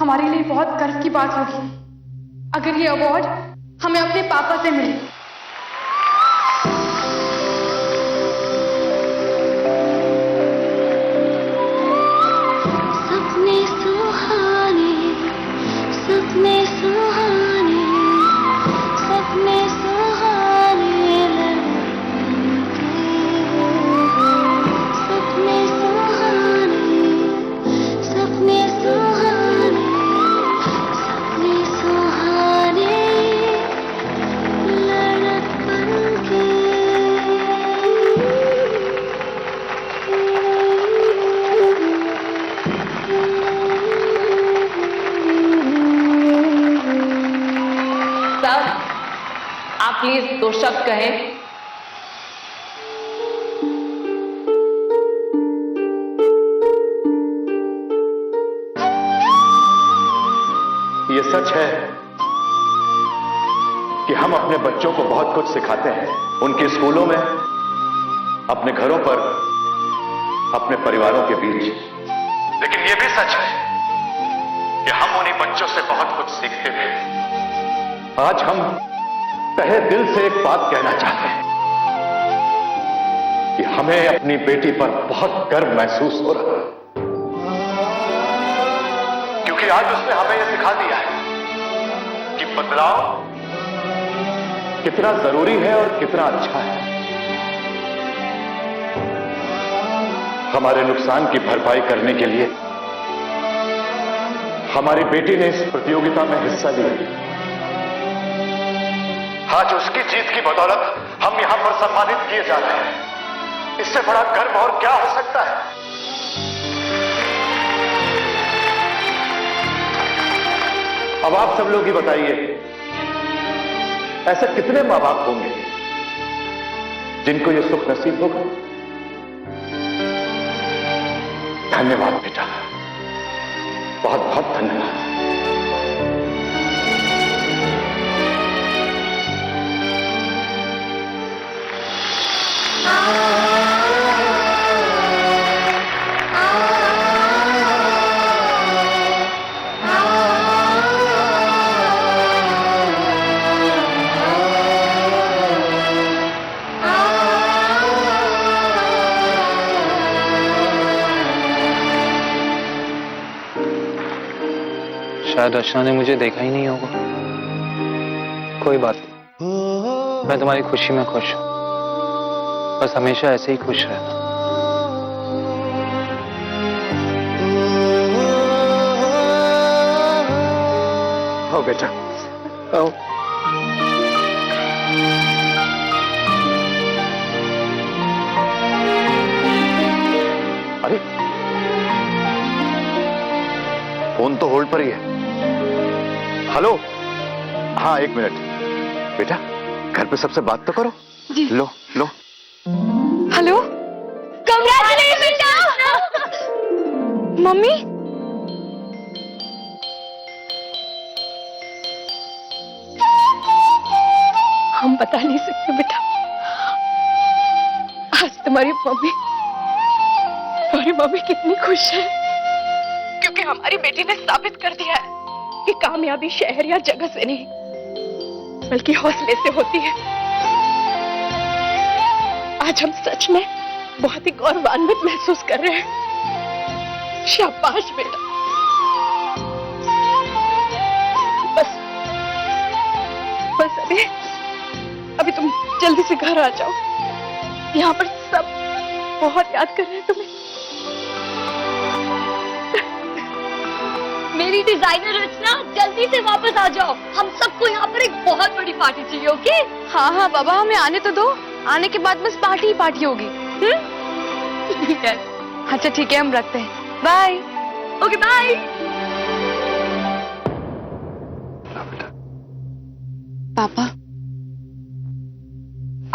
हमारे लिए बहुत गर्व की बात होगी अगर ये अवार्ड हमें अपने पापा से मिले। आप प्लीज 2 शब्द कहें। ये सच है कि हम अपने बच्चों को बहुत कुछ सिखाते हैं, उनके स्कूलों में, अपने घरों पर, अपने परिवारों के बीच। लेकिन यह भी सच है कि हम उन्हीं बच्चों से बहुत कुछ सीखते थे। आज हम तहे दिल से एक बात कहना चाहते हैं कि हमें अपनी बेटी पर बहुत गर्व महसूस हो रहा है, क्योंकि आज उसने हमें यह सिखा दिया है कि बदलाव कितना जरूरी है और कितना अच्छा है। हमारे नुकसान की भरपाई करने के लिए हमारी बेटी ने इस प्रतियोगिता में हिस्सा लिया। आज उसकी जीत की बदौलत हम यहां पर सम्मानित किए जा रहे हैं। इससे बड़ा गर्व और क्या हो सकता है। अब आप सब लोग ही बताइए, ऐसे कितने मां बाप होंगे जिनको यह सुख नसीब होगा। धन्यवाद बेटा, बहुत बहुत धन्यवाद। शायद रचना ने मुझे देखा ही नहीं होगा। कोई बात नहीं, मैं तुम्हारी खुशी में खुश हूं। बस हमेशा ऐसे ही खुश रहना। आओ बेटा, आओ। अरे फोन तो होल्ड पर ही है। हेलो, हाँ 1 मिनट बेटा, घर पे सबसे बात तो करो। जी। लो लो। Hello, congratulation mummy. हम बता नहीं सकते बेटा, आज तुम्हारी मम्मी कितनी खुश है, क्योंकि हमारी बेटी ने साबित कर दिया है कि कामयाबी शहर या जगह से नहीं बल्कि हौसले से होती है। आज हम सच में बहुत ही गौरवान्वित महसूस कर रहे हैं। शाबाश बेटा। बस अभी तुम जल्दी से घर आ जाओ। यहाँ पर सब बहुत याद कर रहे हैं तुम्हें। मेरी डिजाइनर रचना, जल्दी से वापस आ जाओ। हम सबको यहाँ पर एक बहुत बड़ी पार्टी चाहिए। ओके? हाँ बाबा, हमें आने तो दो। आने के बाद बस पार्टी ही पार्टी होगी। ठीक है। अच्छा ठीक है, हम रखते हैं। बाय। Okay bye. पापा,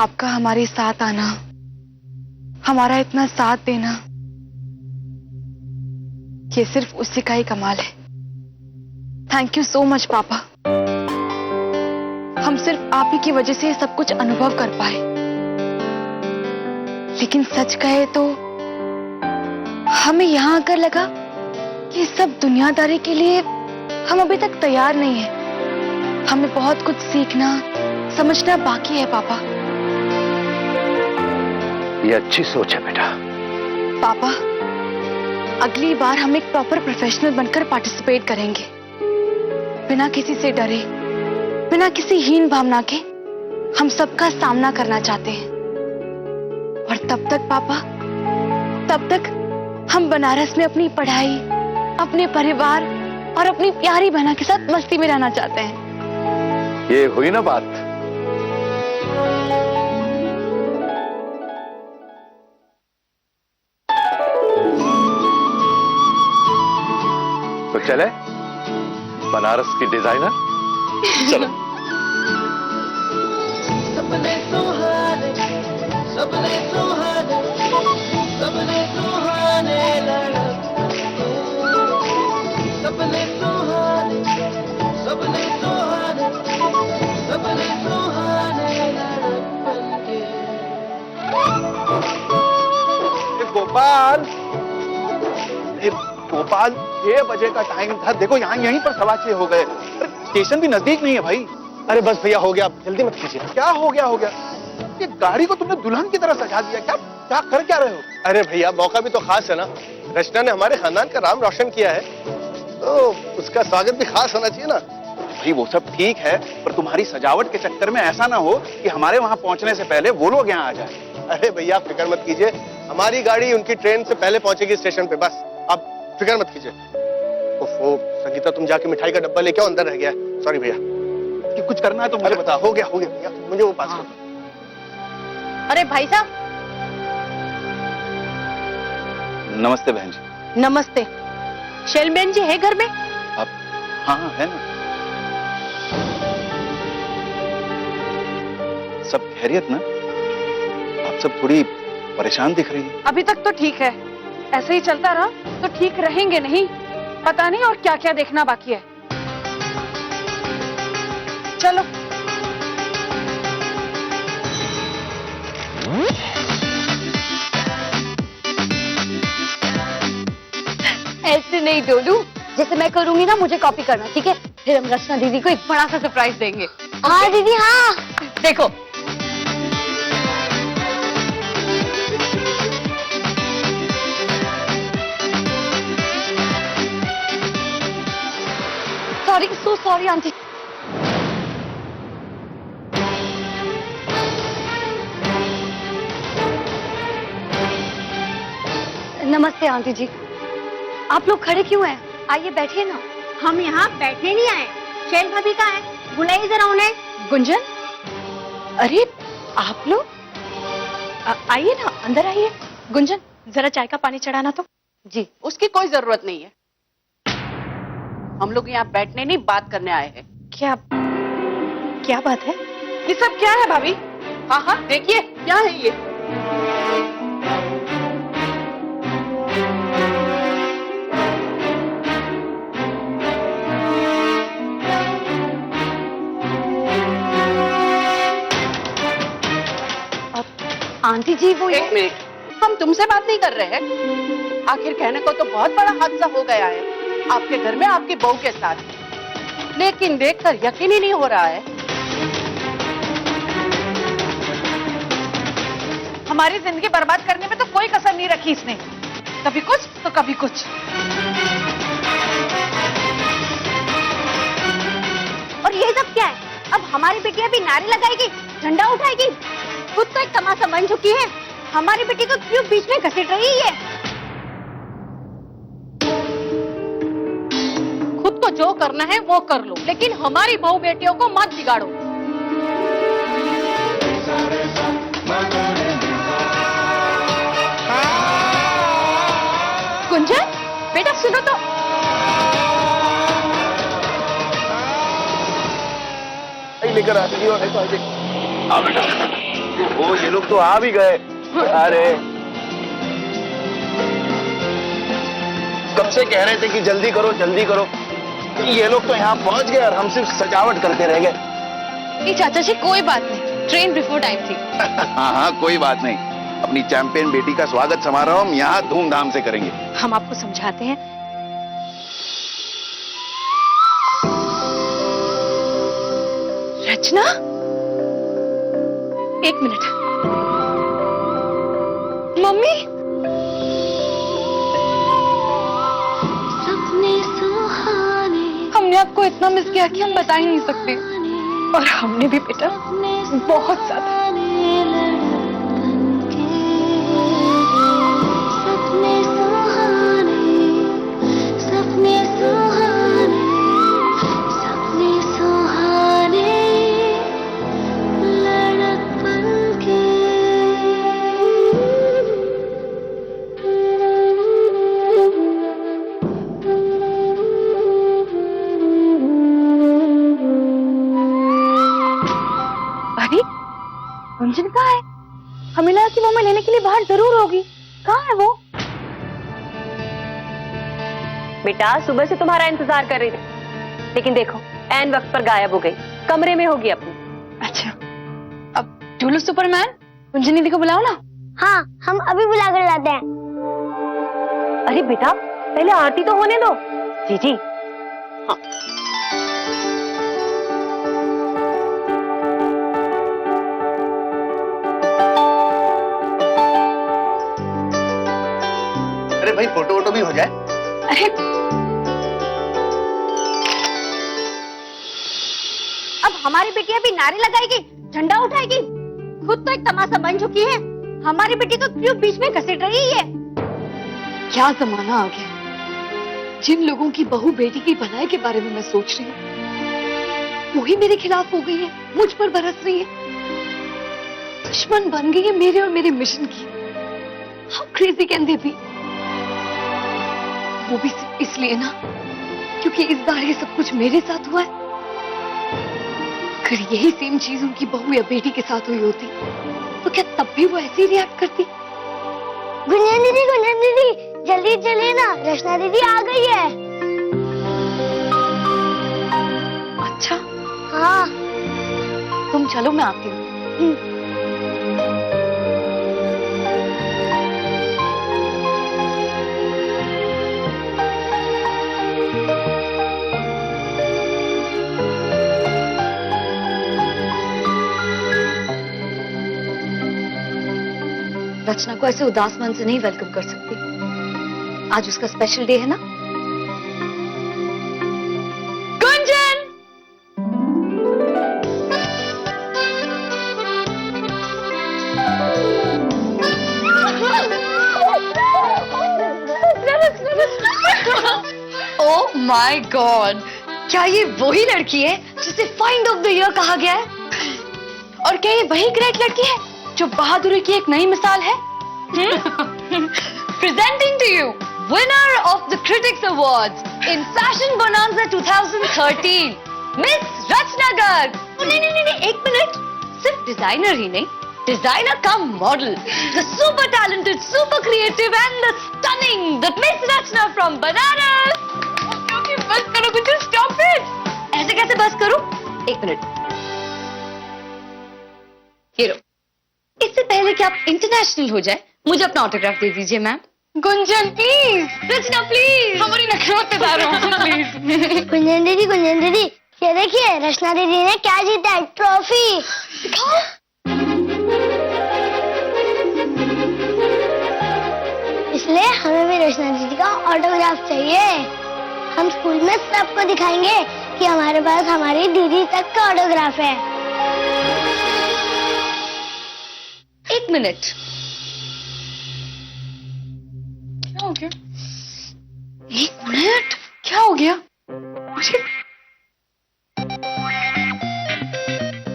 आपका हमारे साथ आना, हमारा इतना साथ देना, ये सिर्फ उसी का ही कमाल है। थैंक यू सो मच पापा। हम सिर्फ आप ही की वजह से ये सब कुछ अनुभव कर पाए। लेकिन सच कहे तो हमें यहां आकर लगा कि सब दुनियादारी के लिए हम अभी तक तैयार नहीं हैं। हमें बहुत कुछ सीखना, समझना बाकी है पापा। ये अच्छी सोच है बेटा। पापा, अगली बार हम एक प्रॉपर प्रोफेशनल बनकर पार्टिसिपेट करेंगे, बिना किसी से डरे, बिना किसी हीन भावना के। हम सबका सामना करना चाहते हैं। और तब तक पापा, तब तक हम बनारस में अपनी पढ़ाई, अपने परिवार और अपनी प्यारी बहना के साथ मस्ती में रहना चाहते हैं। ये हुई ना बात। तो चले बनारस की डिजाइनर। चलो। सपने सुहाने, सपने सुहाने, सपने सुहाने सपने सुहाने, सपने सुहाने, सपने सुहाने गोपाल, गोपाल 6 बजे का टाइम था। देखो यहाँ यहीं पर 6:15 हो गए। स्टेशन भी नजदीक नहीं है भाई। अरे बस भैया, हो गया, जल्दी मत कीजिए। क्या हो गया हो गया? ये गाड़ी को तुमने दुल्हन की तरह सजा दिया। क्या क्या कर क्या रहे हो? अरे भैया, मौका भी तो खास है ना। रचना ने हमारे खानदान का नाम रोशन किया है, तो उसका स्वागत भी खास होना चाहिए ना। भाई वो सब ठीक है, पर तुम्हारी सजावट के चक्कर में ऐसा ना हो कि हमारे वहां पहुंचने से पहले वो लोग यहाँ आ जाए। अरे भैया, फिक्र मत कीजिए, हमारी गाड़ी उनकी ट्रेन से पहले पहुंचेगी स्टेशन पे। बस आप फिक्र मत कीजिए। ओफो संगीता, तुम जाके मिठाई का डब्बा लेके आओ, अंदर रह गया। सॉरी भैया। कि कुछ करना है तो मुझे अरे बता, हो गया भैया, मुझे वो पास कर। अरे भाई साहब, नमस्ते बहन जी। नमस्ते। शैलबेन जी है घर में? आप? हाँ हाँ है ना। सब खैरियत ना? आप सब थोड़ी परेशान दिख रही हैं। अभी तक तो ठीक है, ऐसे ही चलता रहा तो ठीक रहेंगे नहीं, पता नहीं और क्या क्या देखना बाकी है। चलो। ऐसे नहीं डोलू, जैसे मैं करूंगी ना मुझे कॉपी करना, ठीक है? फिर हम रचना दीदी को एक बड़ा सा सरप्राइज देंगे। हाँ दीदी, हाँ। देखो, सॉरी, सो सॉरी आंटी। नमस्ते आंटी जी। आप लोग खड़े क्यों हैं? आइए बैठिए ना। हम यहाँ बैठने नहीं आए। शैल भाभी कहाँ है? बुलाइए जरा उन्हें। गुंजन, अरे आप लोग आइए ना, अंदर आइए। गुंजन, जरा चाय का पानी चढ़ाना तो। जी, उसकी कोई जरूरत नहीं है। हम लोग यहाँ बैठने नहीं, बात करने आए हैं। क्या क्या बात है? ये सब क्या है भाभी? हाँ हाँ, देखिए क्या है ये। आंटी जी वो एक मिनट, हम तुमसे बात नहीं कर रहे हैं। आखिर कहने को तो बहुत बड़ा हादसा हो गया है आपके घर में, आपकी बहू के साथ, लेकिन देखकर यकीन ही नहीं हो रहा है। हमारी जिंदगी बर्बाद करने में तो कोई कसर नहीं रखी इसने, कभी कुछ तो कभी कुछ। और ये सब क्या है? अब हमारी बेटी अभी नारे लगाएगी, झंडा उठाएगी, खुद तो एक तमाशा बन चुकी है। हमारी बेटी को क्यों बीच में घसीट रही है? खुद को जो करना है वो कर लो, लेकिन हमारी बहू बेटियों को मत बिगाड़ो। गुंजन, बेटा सुनो तो। लेकर आ गई और वो ये लोग तो आ भी गए। अरे कब से कह रहे थे कि जल्दी करो जल्दी करो, ये लोग तो यहाँ पहुंच गए और हम सिर्फ सजावट करते रह गए। ये चाचा जी कोई बात नहीं, ट्रेन बिफोर टाइम थी। हाँ हाँ कोई बात नहीं, अपनी चैंपियन बेटी का स्वागत समारोह हम यहाँ धूमधाम से करेंगे। हम आपको समझाते हैं। रचना, एक मिनट। मम्मी, सपने सुहाने, हमने आपको इतना मिस किया कि हम बता ही नहीं सकते। और हमने भी बेटा बहुत ज्यादा। सपने सुहाने, सपने सुहाने, सपने सुहाने, लड़कपन के। अरे गुंजन कहाँ है? हमें लगा कि वो हमें लेने के लिए बाहर जरूर होगी। कहाँ है वो? बेटा सुबह से तुम्हारा इंतजार कर रही थी, लेकिन देखो ऐन वक्त पर गायब हो गई, कमरे में होगी अपनी। अच्छा, अब टूलू सुपरमैन, गुंजन दीदी को बुलाओ ना। हाँ, हम अभी बुला कर लाते हैं। अरे बेटा पहले आरती तो होने दो। जी जी। हाँ। अरे भाई फोटो वोटो भी हो जाए। अरे अब हमारी बेटियां भी नारे लगाएगी, झंडा उठाएगी, खुद तो एक तमाशा बन चुकी है, हमारी बेटी को क्यों बीच में घसीट रही है? क्या जमाना आ गया। जिन लोगों की बहू बेटी की भलाई के बारे में मैं सोच रही हूँ, वही मेरे खिलाफ हो गई है, मुझ पर बरस रही है, दुश्मन बन गई है मेरे और मेरे मिशन की। How crazy can they B? वो भी सिर्फ इसलिए ना क्योंकि इस बार ये सब कुछ मेरे साथ हुआ है। अगर यही सेम चीज उनकी बहू या बेटी के साथ हुई होती तो क्या तब भी वो ऐसे ही रिएक्ट करती? गुंजन दीदी, जल्दी चलिए ना, रचना दीदी आ गई है। अच्छा, हाँ। तुम चलो, मैं आती हूँ। रचना को ऐसे उदास मन से नहीं वेलकम कर सकती। आज उसका स्पेशल डे है ना। गुंजन! ओह माय गॉड, क्या ये वही लड़की है जिसे फाइंड ऑफ द ईयर कहा गया है? और क्या ये वही ग्रेट लड़की है जो बहादुरी की एक नई मिसाल है? Presenting to you, winner of the Critics Awards in Fashion Bonanza 2013, Miss Rachna Garg. नहीं, एक मिनट, सिर्फ डिजाइनर ही नहीं, designer come model, the super talented, super creative and the stunning, the Miss Rachna from Banaras. Okay, बस करो कुछ, stop it. ऐसे कैसे बस करूं? एक मिनट, ये लो। इससे पहले कि आप इंटरनेशनल हो जाए, मुझे अपना ऑटोग्राफ दे दीजिए ma'am. Gunjan please, Rachna please, हमारी नखरों पे दारों प्लीज। गुंजन दीदी, ये देखिए रचना दीदी ने क्या जीता है, ट्रॉफी। दिखाओ। इसलिए हमें भी रचना दीदी का ऑटोग्राफ चाहिए। हम स्कूल में सबको दिखाएंगे कि हमारे पास हमारी दीदी तक का ऑटोग्राफ है। एक मिनट, क्या हो गया? एक मिनट, क्या हो गया?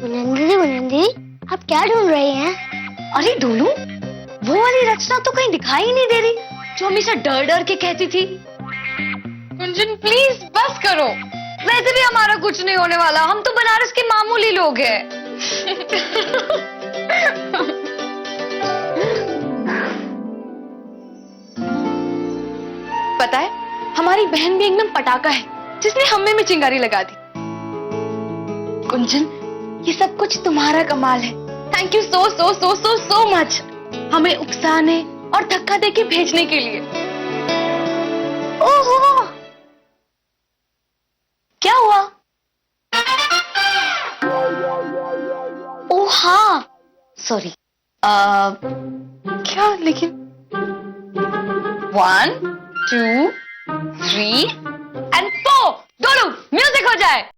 गुंजन दीदी, आप क्या ढूंढ रही हैं? अरे ढूंढूं? वो वाली रचना तो कहीं दिखाई ही नहीं दे रही जो हमेशा डर डर के कहती थी। गुंजन प्लीज बस करो, वैसे भी हमारा कुछ नहीं होने वाला, हम तो बनारस के मामूली लोग हैं। पता है, हमारी बहन भी एकदम पटाखा है जिसने हमें में चिंगारी लगा दी। गुंजन, ये सब कुछ तुम्हारा कमाल है। Thank you so so so so so much, हमें उकसाने और धक्का देके भेजने के लिए। ओहो, क्या हुआ? सॉरी क्या लेकिन 1 2 3 and 4 दोनों म्यूजिक हो जाए।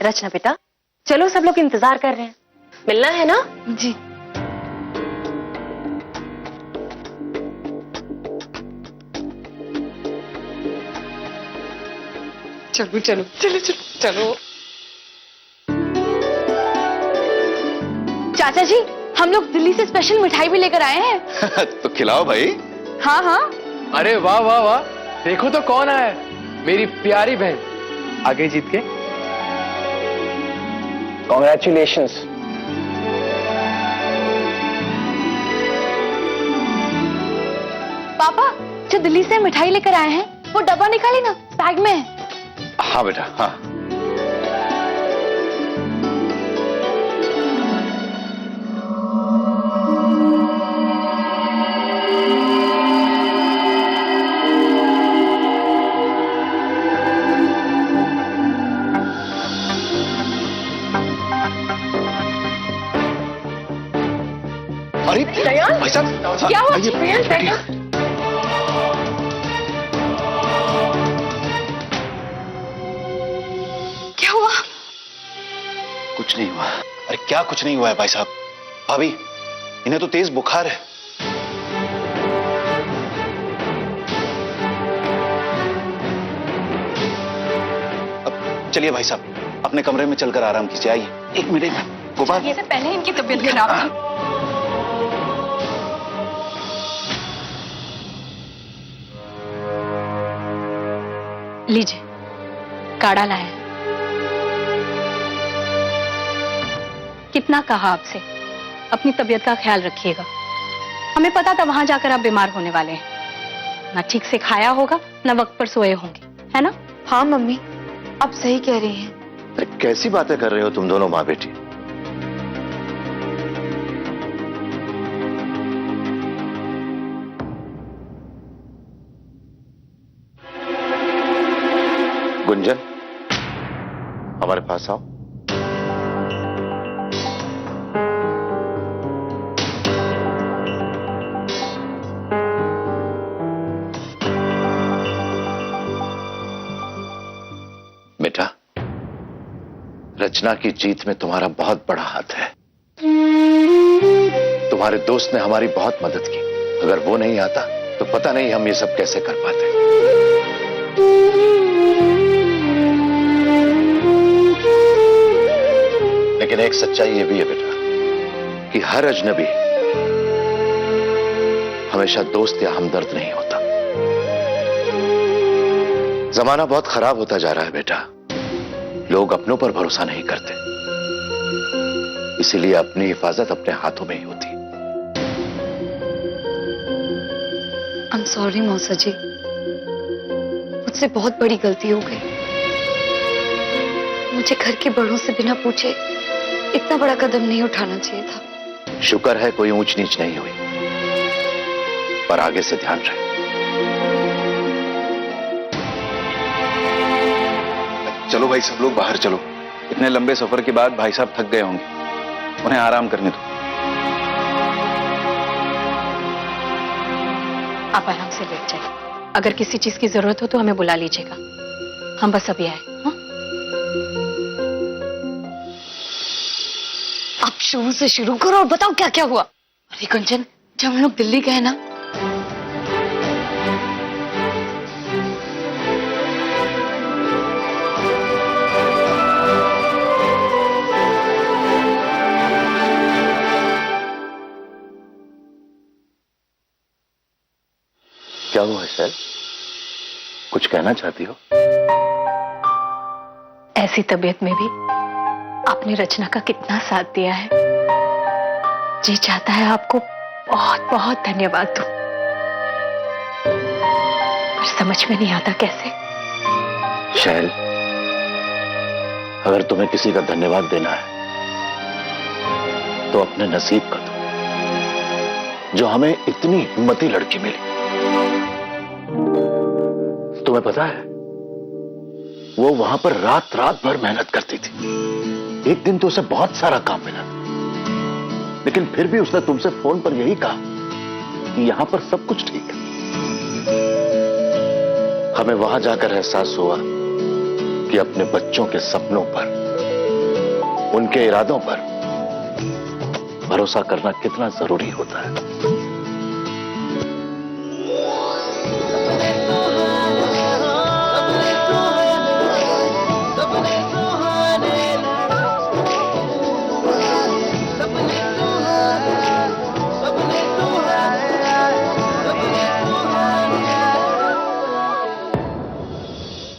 रचना बेटा, चलो सब लोग इंतजार कर रहे हैं, मिलना है ना? जी। चलो चलो चलो चलो चलो। चाचा जी, हम लोग दिल्ली से स्पेशल मिठाई भी लेकर आए हैं। तो खिलाओ भाई। हाँ हाँ। अरे वाह वाह वाह, देखो तो कौन आया है, मेरी प्यारी बहन आगे जीत के। कॉन्ग्रेचुलेशंस। पापा, जो दिल्ली से मिठाई लेकर आए हैं वो डब्बा निकाली ना, बैग में है। हाँ बेटा हाँ। अरे भाई साहब, क्या हुआ? आइए, क्या हुआ? कुछ नहीं हुआ। अरे क्या कुछ नहीं हुआ है भाई साहब? भाभी, इन्हें तो तेज बुखार है। अब चलिए भाई साहब, अपने कमरे में चलकर आराम कीजिए। आइए, एक मिनट। गोपाल, ये से पहले इनकी तबीयत खराब थी। लीजिए, काढ़ा लाया है। कितना कहा आपसे, अपनी तबीयत का ख्याल रखिएगा। हमें पता था वहां जाकर आप बीमार होने वाले हैं। ना ठीक से खाया होगा, ना वक्त पर सोए होंगे, है ना? हाँ मम्मी, आप सही कह रही हैं। अरे कैसी बातें कर रहे हो तुम दोनों माँ बेटी? गुंजन, हमारे पास आओ। बेटा, रचना की जीत में तुम्हारा बहुत बड़ा हाथ है। तुम्हारे दोस्त ने हमारी बहुत मदद की। अगर वो नहीं आता तो पता नहीं हम ये सब कैसे कर पाते। लेकिन एक सच्चाई ये भी है बेटा कि हर अजनबी हमेशा दोस्त या हमदर्द नहीं होता। जमाना बहुत खराब होता जा रहा है बेटा। लोग अपनों पर भरोसा नहीं करते, इसीलिए अपनी हिफाजत अपने हाथों में ही होती है। आई एम सॉरी मौसा जी, मुझसे बहुत बड़ी गलती हो गई। मुझे घर के बड़ों से बिना पूछे इतना बड़ा कदम नहीं उठाना चाहिए था। शुक्र है कोई ऊंच नीच नहीं हुई, पर आगे से ध्यान रहे। चलो भाई, सब लोग बाहर चलो। इतने लंबे सफर के बाद भाई साहब थक गए होंगे, उन्हें आराम करने दो। आप आराम से लेट जाइए। अगर किसी चीज की जरूरत हो तो हमें बुला लीजिएगा, हम बस अभी आए। हाँ? आप शुरू से शुरू करो और बताओ क्या क्या हुआ। अरे कंचन, जब हम लोग दिल्ली गए ना, क्या हुआ शैल? कुछ कहना चाहती हो? ऐसी तबीयत में भी आपने रचना का कितना साथ दिया है। जी चाहता है आपको बहुत बहुत धन्यवाद दूं, पर समझ में नहीं आता कैसे। शैल, अगर तुम्हें किसी का धन्यवाद देना है तो अपने नसीब का दो, जो हमें इतनी हिम्मती लड़की मिली। तुम्हें पता है, वो वहां पर रात रात भर मेहनत करती थी। एक दिन तो उसे बहुत सारा काम मिला, लेकिन फिर भी उसने तुमसे फोन पर यही कहा कि यहां पर सब कुछ ठीक है। हमें वहां जाकर एहसास हुआ कि अपने बच्चों के सपनों पर, उनके इरादों पर भरोसा करना कितना जरूरी होता है।